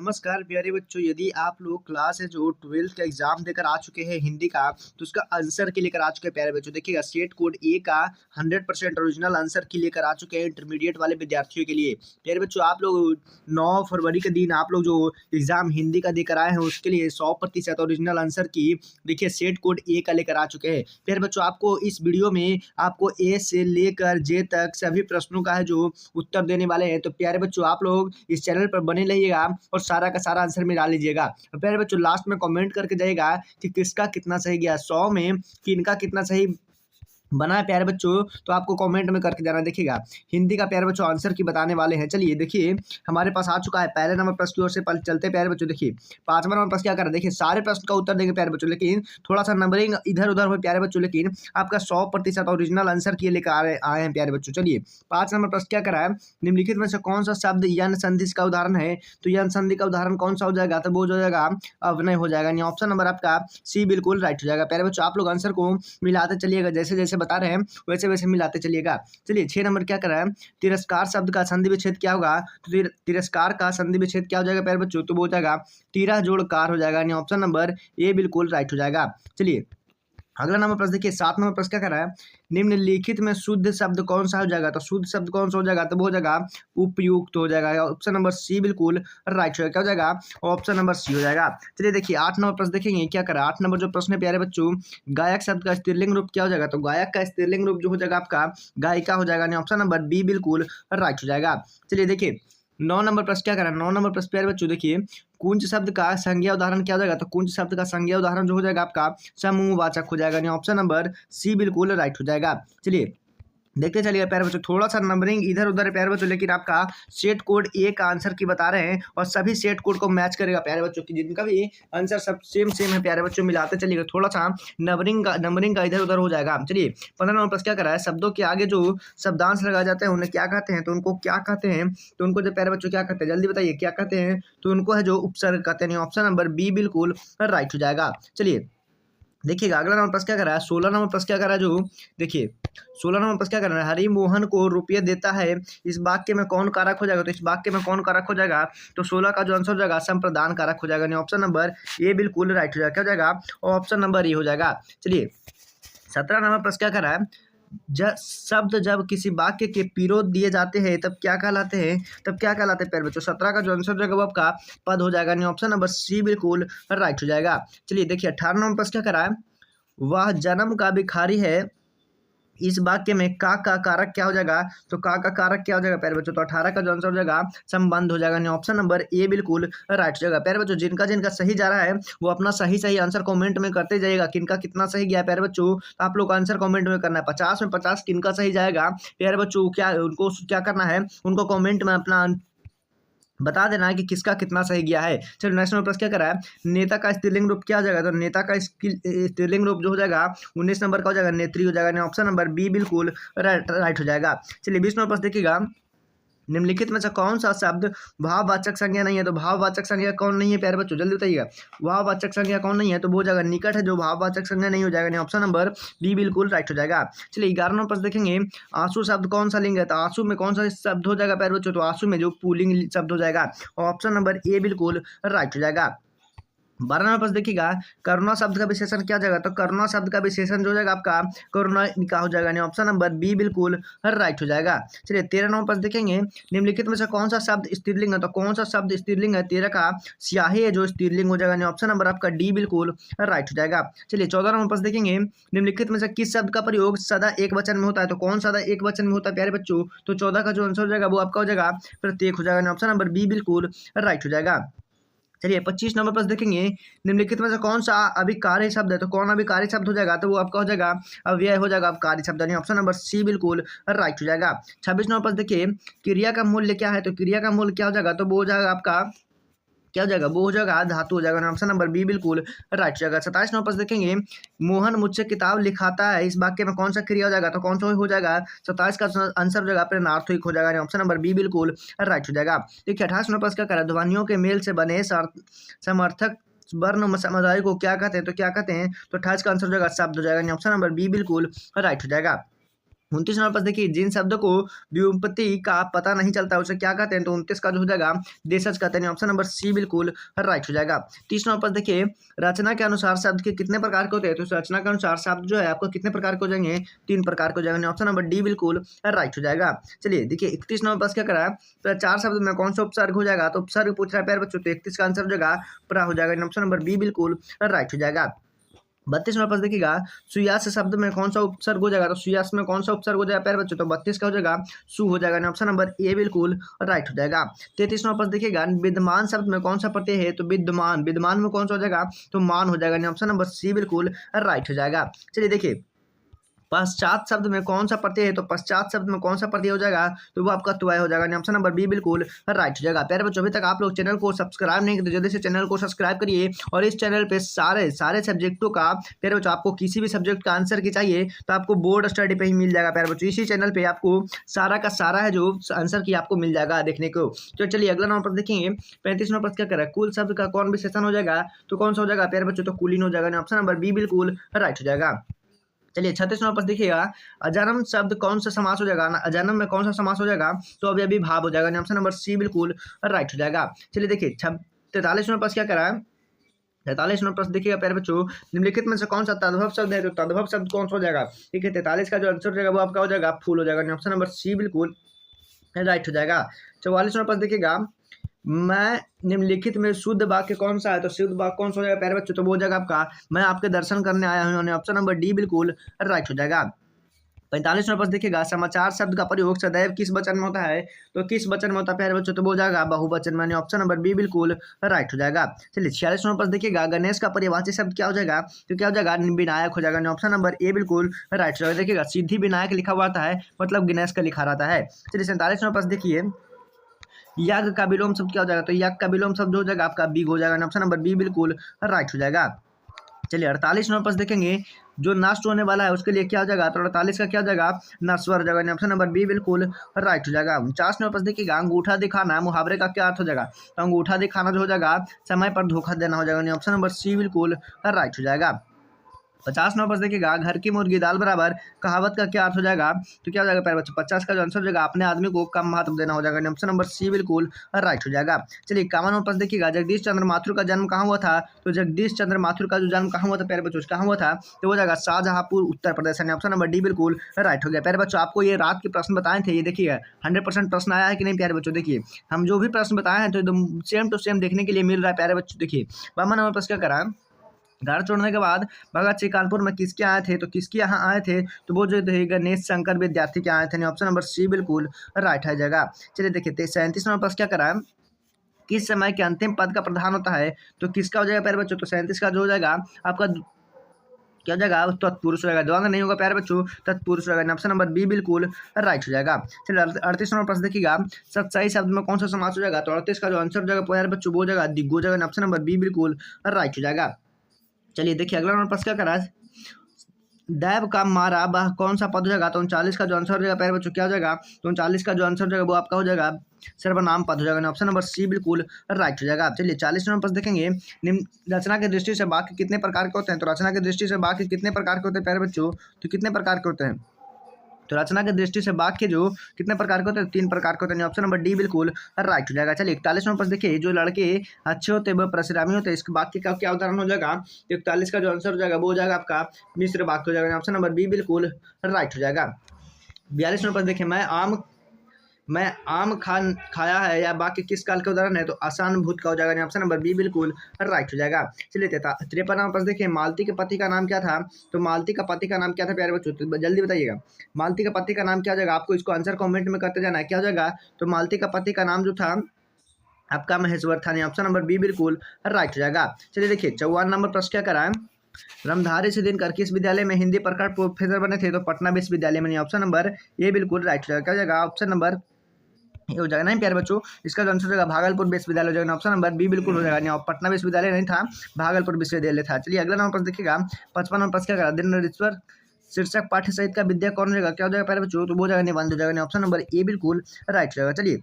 नमस्कार प्यारे बच्चों। यदि आप लोग क्लास है जो 12th का एग्जाम देकर आ चुके हैं हिंदी का, तो उसका आंसर की लेकर आ चुके हैं प्यारे बच्चों। देखिएगा स्टेट कोड ए का 100% ओरिजिनल आंसर की लेकर आ चुके हैं इंटरमीडिएट वाले विद्यार्थियों के लिए। प्यारे बच्चों, आप लोग 9 फरवरी के दिन आप लोग जो एग्जाम हिंदी का देकर आए हैं उसके लिए 100% ओरिजिनल आंसर की देखिए स्टेट कोड ए का लेकर आ चुके हैं। प्यारे बच्चों, आपको इस वीडियो में आपको ए से लेकर जे तक सभी प्रश्नों का है जो उत्तर देने वाले हैं। तो प्यारे बच्चों, आप लोग इस चैनल पर बने रहिएगा और सारा का सारा आंसर मिला लीजिएगा। और प्यारे बच्चों, लास्ट में कमेंट करके जाइएगा कि किसका कितना सही गया, 100 में किनका कितना सही बना है प्यारे बच्चों। तो आपको कमेंट में करके जाना। देखिएगा हिंदी का प्यारे बच्चों आंसर की बताने वाले हैं। चलिए देखिए हमारे पास आ चुका है पहले नंबर प्रश्न की ओर से पहले चलते हैं प्यारे बच्चों। देखिए 5वां नंबर प्रश्न क्या कर रहा है, देखिए सारे प्रश्न का उत्तर देंगे प्यारे बच्चों, लेकिन थोड़ा सा नंबरिंग इधर उधर हो प्यारे बच्चों, लेकिन आपका 100% ओरिजिनल आंसर किए लेकर आए हैं प्यारे बच्चों। चलिए 5 नंबर प्रश्न क्या करा है, निम्नलिखित में से कौन सा शब्द यन संधि का उदाहरण है। तो यन संधि का उदाहरण कौन सा हो जाएगा, तो वो जो हो जाएगा अवनय हो जाएगा। यानी ऑप्शन नंबर आपका सी बिल्कुल राइट हो जाएगा। प्यारे बच्चों, आप लोग आंसर को मिलाते चलिएगा, जैसे जैसे बता रहे हैं वैसे वैसे मिलाते चलिएगा। चलिए 6 नंबर क्या कर रहा है, तिरस्कार शब्द का संधि विच्छेद क्या होगा। तो तिरस्कार का संधि विच्छेद क्या हो जाएगा प्यारे बच्चों, तो वो हो जाएगा तिरा जोड़ कार हो जाएगा। यानी ऑप्शन नंबर ए बिल्कुल राइट हो जाएगा। चलिए अगला नंबर प्रश्न देखिए 7 नंबर प्रश्न क्या कर रहा है, निम्नलिखित में शुद्ध शब्द कौन सा हो जाएगा। तो शुद्ध शब्द कौन सा हो जाएगा, तो वो हो जाएगा उपयुक्त हो जाएगा। ऑप्शन नंबर सी बिल्कुल राइट हो जाएगा। क्या हो जाएगा, ऑप्शन नंबर सी हो जाएगा। चलिए देखिए 8 नंबर प्रश्न देखेंगे क्या कर रहा है। 8 नंबर जो प्रश्न है प्यारे बच्चों, गायक शब्द का स्त्रीलिंग रूप क्या हो जाएगा। तो गायक का स्त्रीलिंग रूप जो हो जाएगा आपका गायिका हो जाएगा। ऑप्शन नंबर बी बिल्कुल राइट हो जाएगा। चलिए देखिए 9 नंबर प्रश्न क्या कर रहा है, 9 नंबर प्रश्न प्यारे बच्चों देखिए कुंज शब्द का संज्ञा उदाहरण क्या हो जाएगा। तो कुंज शब्द का संज्ञा उदाहरण जो हो जाएगा आपका समूहवाचक हो जाएगा। ऑप्शन नंबर सी बिल्कुल राइट हो जाएगा। चलिए देखते चलिए प्यारे बच्चों, थोड़ा सा नंबरिंग इधर उधर है प्यारे बच्चों, लेकिन आपका सेट कोड ए का आंसर की बता रहे हैं और सभी सेट कोड को मैच करेगा प्यारे बच्चों की, जिनका भी आंसर सब सेम सेम है प्यारे बच्चों। मिलाते चलिएगा, थोड़ा सा नंबरिंग का इधर उधर हो जाएगा। चलिए 15 नंबर प्रश्न क्या करा है, शब्दों के आगे जो शब्दांश लगाए जाते हैं उन्हें क्या कहते हैं। तो उनको क्या कहते हैं, तो उनको जो प्यारे बच्चों क्या कहते हैं, जल्दी बताइए क्या कहते हैं। तो उनको है जो उपसर्ग कहते हैं। ऑप्शन नंबर बी बिल्कुल राइट हो जाएगा। चलिए देखिएगा अगला नंबर प्रश्न क्या कर रहा है, 16 नंबर प्रश्न क्या कर रहा है जो देखिए 16 नंबर प्रश्न क्या कर रहा है, हरि मोहन को रुपये देता है, इस वाक्य में कौन कारक हो जाएगा। तो इस वाक्य में कौन कारक हो जाएगा, तो 16 का जो आंसर हो जाएगा संप्रदान कारक हो जाएगा। ऑप्शन नंबर ए बिल्कुल राइट हो जाएगा। क्या हो जाएगा, ऑप्शन नंबर ए हो जाएगा। चलिए 17 नंबर प्रश्न क्या कर रहा है, शब्द जब किसी वाक्य के विरोध दिए जाते हैं तब क्या कहलाते हैं, तब क्या कहलाते हैं प्यारे बच्चों। 17 का जो आंसर जाएगा वो आपका पद हो जाएगा। ऑप्शन नंबर सी बिल्कुल राइट हो जाएगा। चलिए देखिए 18 नंबर प्रश्न क्या कर रहा है, वह जन्म का भिखारी है, इस वाक्य में का कारक क्या हो जाएगा। तो का कारक क्या हो जाएगा प्यारे बच्चों, तो 18 का जो आंसर हो जाएगा संबंध हो जाएगा। ऑप्शन नंबर ए बिल्कुल राइट हो जाएगा। प्यारे बच्चों, जिनका जिनका सही जा रहा है वो अपना सही सही आंसर कमेंट में करते जाइएगा, किनका कितना सही गया है प्यारे बच्चों। तो आप लोग का आंसर कमेंट में करना है, 50 में 50 किनका सही जाएगा प्यारे बच्चों। क्या उनको क्या करना है, उनको कमेंट में अपना बता देना है कि किसका कितना सही गया है। चलो नेक्स्ट नंबर प्रश्न क्या कर रहा है, नेता का स्त्रीलिंग रूप क्या हो जाएगा। तो नेता का स्त्रीलिंग रूप जो हो जाएगा 19 नंबर का हो जाएगा नेत्री हो जाएगा। ऑप्शन नंबर बी बिल्कुल राइट हो जाएगा। चलिए 20 नंबर प्रश्न देखिएगा, निम्नलिखित में से कौन सा शब्द भाववाचक संज्ञा नहीं है। तो भाववाचक संज्ञा कौन नहीं है प्यारे बच्चों, जल्दी बताइएगा भाववाचक संज्ञा कौन नहीं है। तो वो हो जाएगा निकट है जो भाववाचक संज्ञा नहीं हो जाएगा। ऑप्शन नंबर बी बिल्कुल राइट हो जाएगा। चलिए 11 नंबर प्रश्न देखेंगे, आंसू शब्द कौन सा लिंग है। तो आंसू में कौन सा शब्द हो जाएगा प्यारे बच्चों, तो आंसू में जो पुल्लिंग शब्द हो जाएगा। ऑप्शन नंबर ए बिल्कुल राइट हो जाएगा। 12 नंबर प्रश्न देखिएगा, करुणा शब्द का विशेषण क्या हो जाएगा। तो करुणा शब्द का विशेषण जो हो जाएगा आपका करुणा हो जाएगा। ऑप्शन नंबर बी बिल्कुल राइट हो जाएगा। चलिए 13 नंबर प्रश्न देखेंगे, निम्नलिखित में से कौन सा शब्द स्त्रीलिंग है। तो कौन सा शब्द स्त्रीलिंग है, 13 का स्याही है जो स्त्रीलिंग हो जाएगा। ऑप्शन नंबर आपका डी बिल्कुल राइट हो जाएगा। चलिए 14 नंबर प्रश्न देखेंगे, निम्नलिखित में से किस शब्द का प्रयोग सदा एक वचन में होता है। तो कौन सदा एक वचन में होता है प्यारे बच्चों। तो 14 का जो आंसर हो जाएगा वो आपका हो जाएगा प्रत्येक हो जाएगा। ऑप्शन नंबर बी बिल्कुल राइट हो जाएगा। चलिए 25 नंबर प्रश्न देखेंगे, निम्नलिखित में से कौन सा अभिकारी शब्द है। तो कौन अभिकारी शब्द हो जाएगा, तो वो आपका हो जाएगा अव्यय हो जाएगा अभिकारी शब्द। ऑप्शन नंबर सी बिल्कुल राइट हो जाएगा। 26 नंबर प्रश्न देखिए, क्रिया का मूल्य क्या है। तो क्रिया का मूल्य क्या हो जाएगा, तो वो हो जाएगा आपका क्या हो जाएगा, वो हो जाएगा धातु हो जाएगा। ऑप्शन नंबर बी बिल्कुल राइट हो जाएगा। 27 नंबर प्रश्न देखेंगे, मोहन मुझसे किताब लिखाता है, इस वाक्य में कौन सा क्रिया हो जाएगा। तो कौन सा हो जाएगा, 27 का आंसर हो जाएगा प्रेरणार्थक हो जाएगा। ऑप्शन नंबर बी बिल्कुल राइट हो जाएगा। देखिए 28 नंबर प्रश्न क्या करा, ध्वनियों के मेल से बने समर्थक वर्ण समुदाय को क्या कहते हैं। तो क्या कहते हैं, तो 28 का आंसर हो जाएगा शब्द हो जाएगा। ऑप्शन नंबर बी बिल्कुल राइट हो जाएगा। 29 नंबर पर देखिए जिन शब्दों को व्युत्पत्ति का पता नहीं चलता उसे क्या कहते हैं, तो 29 का जो हो जाएगा देशज कहते हैं। ऑप्शन नंबर सी बिल्कुल राइट हो जाएगा। 30 नंबर पर देखिए रचना के अनुसार शब्द के कितने प्रकार के होते हैं, तो रचना के अनुसार शब्द जो है आपको कितने प्रकार के हो जाएंगे, 3 प्रकार के हो जाएंगे। ऑप्शन नंबर डी बिल्कुल राइट हो जाएगा। चलिए देखिए 31 नंबर पर क्या करा है, तो 4 शब्द में कौन सा उपसर्ग हो जाएगा, तो उपसर्ग पूछ रहा है प्यारे बच्चों, तो 31 का आंसर हो जाएगा पूरा हो जाएगा। ऑप्शन नंबर बी बिल्कुल राइट हो जाएगा। 32 नंबर पर देखिएगा सुयास शब्द में कौन सा उपसर्ग हो जाएगा, तो सुयास में कौन सा उपसर्ग हो जाएगा प्यारे बच्चों, तो 32 का हो जाएगा सु हो जाएगा। ऑप्शन नंबर ए बिल्कुल राइट हो जाएगा। 33 नंबर पर देखिएगा विद्यमान शब्द में कौन सा प्रत्यय है, तो विद्यमान, विद्यमान में कौन सा हो जाएगा, तो मान हो जाएगा। ऑप्शन नंबर सी बिल्कुल राइट हो जाएगा। चलिए देखिए पश्चात शब्द में कौन सा प्रत्यय है, तो पश्चात शब्द में कौन सा प्रत्यय हो जाएगा, तो वो आपका तुआ हो जाएगा। ऑप्शन नंबर बी बिल्कुल राइट हो जाएगा। प्यारे बच्चों अभी तक आप लोग चैनल को सब्सक्राइब नहीं करते, जल्दी से चैनल को सब्सक्राइब करिए और इस चैनल पे सारे सब्जेक्टों का प्यारे बच्चों आपको किसी भी सब्जेक्ट का आंसर की चाहिए तो आपको बोर्ड स्टडी पे ही मिल जाएगा। प्यारे बच्चों इसी चैनल पे आपको सारा का सारा है जो आंसर की आपको मिल जाएगा देखने को। तो चलिए अगला नंबर पर देखेंगे 35 नंबर पर क्या करें, कुल शब्द का कौन विशेषण हो जाएगा, तो कौन सा हो जाएगा प्यारे बच्चों, तो कुलीन हो जाएगा। ऑप्शन नंबर बी बिल्कुल राइट हो जाएगा। चलिए 36 नंबर पर देखिएगा अजन्म शब्द कौन सा समास हो जाएगा, अजन्म में कौन सा समास हो जाएगा, तो अभी भाव हो जाएगा। ऑप्शन नंबर सी बिल्कुल राइट हो जाएगा। चलिए देखिए 43 नंबर पर क्या करा है, 43 नंबर पर देखिएगा प्यारे बच्चों निम्नलिखित में से कौन सा तद्भव शब्द है, तो तद्भव शब्द कौन सा हो जाएगा, ठीक है 43 का जो आंसर हो जाएगा वो आपका हो जाएगा फूल हो जाएगा। ऑप्शन नंबर सी बिल्कुल राइट हो जाएगा। 44 नंबर पर देखिएगा मैं निम्नलिखित में शुद्ध वाक्य कौन सा है, तो शुद्ध वाक्य कौन सा हो जाएगा प्यारे बच्चों, तो वो हो जाएगा आपका मैं आपके दर्शन करने आया हूँ। ऑप्शन नंबर डी बिल्कुल राइट हो जाएगा। 45 नंबर पर देखिएगा समाचार शब्द का प्रयोग सदैव किस वचन में होता है, तो किस वचन में होता है प्यारे बच्चों, तो वो हो जाएगा बहुवचन में। ऑप्शन नंबर बी बिल्कुल राइट हो जाएगा। चलिए 46 नंबर पर देखिएगा गणेश का पर्यायवाची शब्द क्या हो जाएगा, तो क्या हो जाएगा विनायक हो जाएगा। ऑप्शन नंबर ए बिल्कुल राइट हो जाएगा। देखिएगा सिद्धि विनायक लिखा हुआ आता है मतलब गणेश का लिखा रहता है। चलिए 47 नंबर पर देखिए यज्ञ का विलोम शब्द क्या हो जाएगा, तो यज्ञ का विलोम शब्द हो जाएगा आपका बिग हो जाएगा। ऑप्शन नंबर बी बिल्कुल राइट हो जाएगा। चलिए 48 नंबर पर देखेंगे जो नष्ट होने वाला है उसके लिए क्या हो जाएगा, तो 48 का क्या हो जाएगा नश्वर हो जाएगा। ऑप्शन नंबर बी बिल्कुल राइट हो जाएगा। 49 नंबर पर देखिएगा अंगूठा दिखाना मुहावरे का क्या अर्थ हो जाएगा, तो अंगूठा दिखाना जो हो जाएगा समय पर धोखा देना हो जाएगा। ऑप्शन नंबर सी बिल्कुल राइट हो जाएगा। 50 नंबर पर देखिएगा घर की मुर्गी दाल बराबर कहावत का क्या अर्थ हो जाएगा, तो क्या हो जाएगा प्यारे बच्चों 50 का जो आंसर हो जाएगा अपने आदमी को कम महत्व देना हो जाएगा। ऑप्शन नंबर सी बिल्कुल राइट हो जाएगा। चलिए 51 नंबर पर देखिएगा जगदीश चंद्र माथुर का जन्म कहाँ हुआ था, तो जगदीश चंद्र माथुर का जो जन्म कहाँ हुआ था प्यारे बच्चों, कहाँ हुआ था, तो हो जाएगा Shahjahanpur Uttar Pradesh. Option number D बिल्कुल राइट हो गया। प्यारे बच्चों आपको ये रात के प्रश्न बताए थे, ये देखिए 100% प्रश्न आया है कि नहीं प्यारे बच्चों। देखिए हम जो भी प्रश्न बताए हैं तो एकदम सेम टू सेम देखने के लिए मिल रहा है प्यारे बच्चों। देखिए 52 नंबर पर क्या करा, घर छोड़ने के बाद भगत सिंह कानपुर में किसके आए थे, तो किसके यहाँ आए थे, तो वो जो थे गणेश शंकर विद्यार्थी के आए थे। ऑप्शन नंबर सी बिल्कुल राइट है जगह। चलिए देखिए 37 नंबर पर क्या करा है, किस समय के अंतिम पद का प्रधान होता है, तो किसका हो जाएगा प्यारे बच्चों, तो 37 का जो हो जाएगा आपका क्या हो जाएगा तत्पुरुष हो जाएगा। जवान नहीं होगा प्यारे बच्चों तत्पुरुष हो जाएगा। ऑप्शन नंबर बी बिल्कुल राइट हो जाएगा। चलिए 38 नंबर प्रश्न देखिएगा सच्चाई शब्द में कौन सा समास हो जाएगा, तो 38 का जो आंसर हो जाएगा प्यारे बच्चों वो हो जाएगा दिग्गो हो जाएगा। ऑप्शन नंबर बी बिल्कुल राइट हो जाएगा। चलिए देखिए अगला नंबर प्रश्न क्या करा है, दैव का मारा वह कौन सा पद हो जाएगा, तो 39 का जो आंसर हो जाएगा प्यारे बच्चों क्या हो जाएगा, तो 39 का जो आंसर हो जाएगा वो आपका हो जाएगा सर्वनाम पद हो जाएगा। ऑप्शन नंबर सी बिल्कुल राइट हो जाएगा। चलिए 40 नंबर पर देखेंगे निम्न रचना की दृष्टि से वाक्य कितने प्रकार के होते हैं, तो रचना की दृष्टि से वाक्य कितने प्रकार के होते हैं प्यारे बच्चों, तो कितने प्रकार के होते हैं, तो रचना की दृष्टि से वाक्य जो कितने प्रकार के होते हैं, 3 प्रकार के होते हैं। ऑप्शन नंबर डी बिल्कुल राइट हो जाएगा। चलिए 41 नंबर पर देखिए जो लड़के अच्छे होते हैं वह परशुरामी होते हैं, इस वाक्य का क्या उदाहरण हो जाएगा, तो 41 का जो आंसर हो जाएगा वो हो जाएगा आपका मिश्र वाक्य हो जाएगा। ऑप्शन नंबर बी बिल्कुल राइट हो जाएगा। 42 नंबर पर देखिए मैं आम खाया है या वाक्य किस काल का उदाहरण है, तो आसान भूत का हो जाएगा। ऑप्शन नंबर बी बिल्कुल राइट हो जाएगा। चलिए 53 नंबर पर देखिए मालती के पति का नाम क्या था, तो मालती का पति का नाम क्या था प्यारे बच्चों, तो जल्दी बताइएगा मालती का पति का नाम क्या हो जाएगा, आपको इसको आंसर कमेंट में करते जाना है क्या हो जाएगा, तो मालती का पति का नाम जो था आपका महेश्वर था। नहीं ऑप्शन नंबर बी बिल्कुल राइट हो जाएगा। चलिए देखिए 54 नंबर प्रश्न क्या करा है, रमधारी से दिनकर किस विद्यालय में हिंदी प्रकट प्रोफेसर बने थे, तो पटना विश्वविद्यालय में। नहीं ऑप्शन नंबर ए बिल्कुल राइट हो जाएगा। क्या हो जाएगा ऑप्शन नंबर ये हो जाएगा नहीं प्यारे बच्चों, इसका जो आंसर हो जाएगा भागलपुर विश्वविद्यालय हो जाएगा। ऑप्शन नंबर बी बिल्कुल हो जाएगा। नहीं पटना विश्वविद्यालय नहीं था, भागलपुर विश्वविद्यालय था। चलिए अगला नंबर पर देखिएगा 55 नंबर पर क्या करा, दिनरीश्वर शीर्षक पाठ्य सहित का विद्या कौन हो जाएगा, क्या हो जाएगा प्यारे बच्चों, तो वो जाएगा निबंध हो जाएगा। ऑप्शन नंबर ए बिल्कुल राइट हो जाएगा। चलिए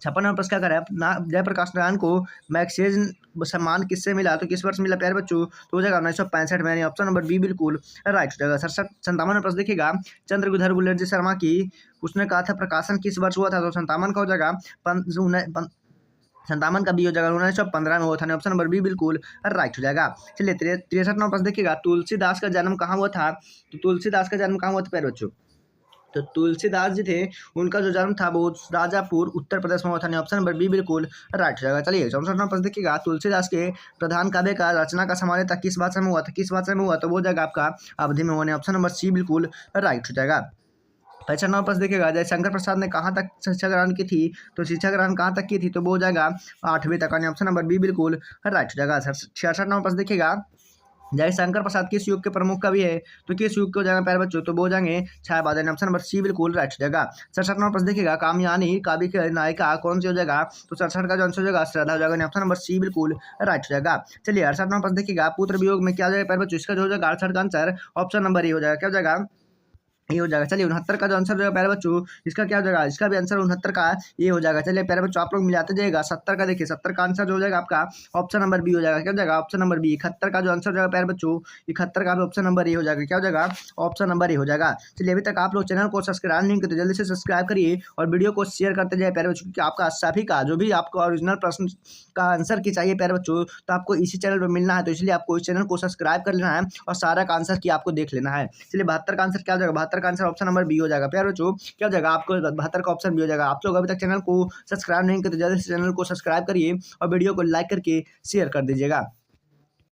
56 नंबर प्रश्न क्या करें जयप्रकाश नारायण को मैगसेसे सम्मान किससे मिला, तो किस वर्ष मिला प्यारे बच्चों, तो हो जाएगा 1965 में, ऑप्शन नंबर बी बिल्कुल राइट हो जाएगा। 57 नंबर प्रश्न देखिएगा चंद्रशेखर गुलेरिया शर्मा की, उसने कहा था प्रकाशन किस वर्ष हुआ था, तो 57 का हो जाएगा 57 का बी हो जाएगा 1915 में हुआ था, ऑप्शन नंबर बी बिल्कुल राइट हो जाएगा। चलिए 63 नंबर प्रश्न देखिएगा तुलसीदास का जन्म कहाँ हुआ था, तो तुलसीदास का जन्म कहाँ हुआ था प्यारे बच्चों, तो तुलसीदास जी थे उनका जो जन्म था वो राजापुर उत्तर प्रदेश में हुआ था, ऑप्शन नंबर बी बिल्कुल राइट हो जाएगा। चलिए 64 नंबर प्रश्न देखिएगा तुलसीदास के प्रधान काव्य का रचना का समारोह किस भाषा में हुआ था, किस भाषा में हुआ, तो वो जाएगा आपका अवधि में होने, ऑप्शन नंबर सी बिल्कुल राइट हो जाएगा। 65 नंबर प्रश्न देखिएगा जयशंकर प्रसाद ने कहाँ तक शिक्षा ग्रहण की थी, तो शिक्षा ग्रहण कहाँ तक की थी, तो वो हो जाएगा 8वीं तक, ऑप्शन नंबर बी बिल्कुल राइट हो जाएगा। 66 नंबर प्रश्न देखिएगा जयशंकर प्रसाद किस युग के प्रमुख कवि है, तो किस युग के हो जाएगा प्यारे बच्चों, तो वो हो जाएंगे छायावादन, ऑप्शन नंबर सी बिल्कुल राइट हो जाएगा। 67 नंबर प्रश्न देखिएगा कामयानी काव्य की नायिका कौन सी हो जाएगा, तो 67 का जो आंसर हो जाएगा श्रद्धा हो जाएगा, ऑप्शन नंबर सी बिल्कुल राइट हो जाएगा। चलिए 68 नंबर प्रश्न देखिएगा पुत्र वियोग में क्या हो जाएगा प्यारे बच्चों, इसका जो हो जाएगा 68 का आंसर ऑप्शन नंबर ए हो जाएगा, क्या हो जाएगा ये हो जाएगा। चलिए 69 का जो आंसर हो जाएगा प्यारे बच्चों, इसका क्या हो जाएगा, इसका भी आंसर 69 का ये हो जाएगा। चलिए प्यारे बच्चों आप लोग मिलाते जाएगा 70 का, देखिए 70 का आंसर जो हो जाएगा आपका ऑप्शन नंबर बी हो जाएगा, क्या हो जाएगा ऑप्शन नंबर बी। 71 का जो आंसर हो जाएगा प्यारे बच्चों 71 का भी ऑप्शन नंबर ए हो जाएगा, क्या हो जाएगा ऑप्शन नंबर ए हो जाएगा। चलिए अभी तक आप लोग चैनल को सब्सक्राइब नहीं करते जल्दी से सब्सक्राइब करिए और वीडियो को शेयर करते जाए प्यारे बच्चों, क्योंकि आपका सभी का जो भी आपको ओरिजिनल प्रश्न का आंसर की चाहिए प्यारे बच्चों तो आपको इसी चैनल पर मिलना है, तो इसलिए आपको इस चैनल को सब्सक्राइब कर लेना है और सारा का आंसर की आपको देख लेना है। चलिए 72 का आंसर क्या हो जाएगा, 72 का आंसर ऑप्शन नंबर बी हो जाएगा प्यारे बच्चों, क्या हो जाएगा आपको 72 का ऑप्शन बी हो जाएगा। आप लोग अभी तक चैनल को सब्सक्राइब नहीं करते जल्दी से चैनल को सब्सक्राइब करिए और वीडियो को लाइक करके शेयर कर दीजिएगा।